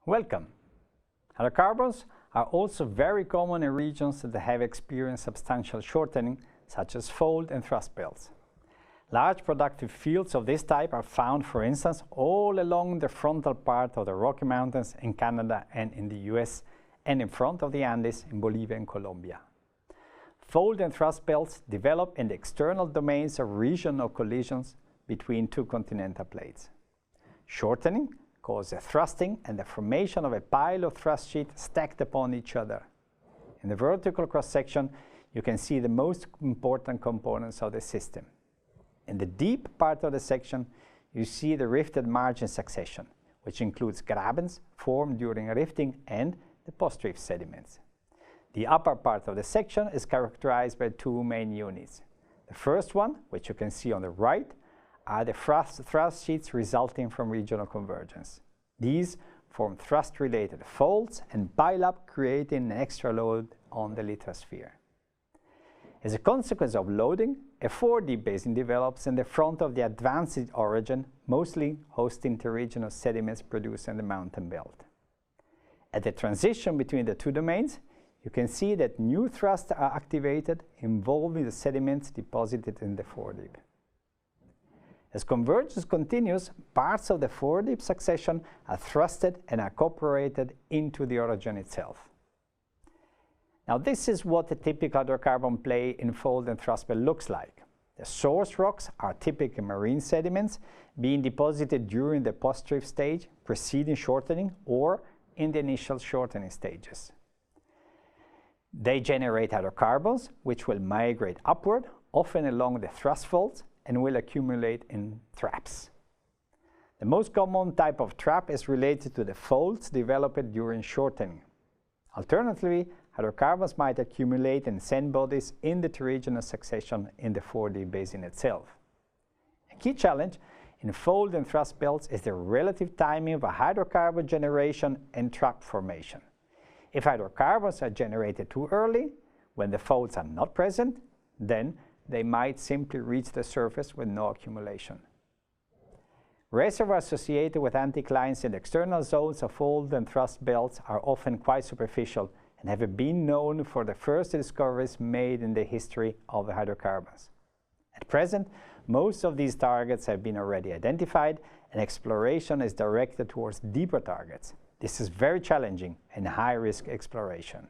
Welcome! Hydrocarbons are also very common in regions that have experienced substantial shortening, such as fold and thrust belts. Large productive fields of this type are found, for instance, all along the frontal part of the Rocky Mountains in Canada and in the US, and in front of the Andes in Bolivia and Colombia. Fold and thrust belts develop in the external domains of regional collisions between two continental plates. Shortening causes thrusting and the formation of a pile of thrust sheets stacked upon each other. In the vertical cross-section, you can see the most important components of the system. In the deep part of the section, you see the rifted margin succession, which includes grabens formed during rifting and the post-rift sediments. The upper part of the section is characterized by two main units. The first one, which you can see on the right, are the thrust sheets resulting from regional convergence. These form thrust-related folds and pile up, creating an extra load on the lithosphere. As a consequence of loading, a 4D basin develops in the front of the advanced origin, mostly hosting interregional sediments produced in the mountain belt. At the transition between the two domains, you can see that new thrusts are activated, involving the sediments deposited in the foredeep. As convergence continues, parts of the foredeep succession are thrusted and incorporated into the origin itself. Now, this is what a typical hydrocarbon play in fold and thrust belt looks like. The source rocks are typically marine sediments being deposited during the post-rift stage, preceding shortening, or in the initial shortening stages. They generate hydrocarbons, which will migrate upward, often along the thrust folds, and will accumulate in traps. The most common type of trap is related to the folds developed during shortening. Alternatively, hydrocarbons might accumulate in sand bodies in the terrestrial succession in the 4D basin itself. A key challenge in fold and thrust belts is the relative timing of a hydrocarbon generation and trap formation. If hydrocarbons are generated too early, when the folds are not present, then they might simply reach the surface with no accumulation. Reservoirs associated with anticlines in the external zones of fold and thrust belts are often quite superficial and have been known for the first discoveries made in the history of the hydrocarbons. At present, most of these targets have been already identified, and exploration is directed towards deeper targets. This is very challenging and high-risk exploration.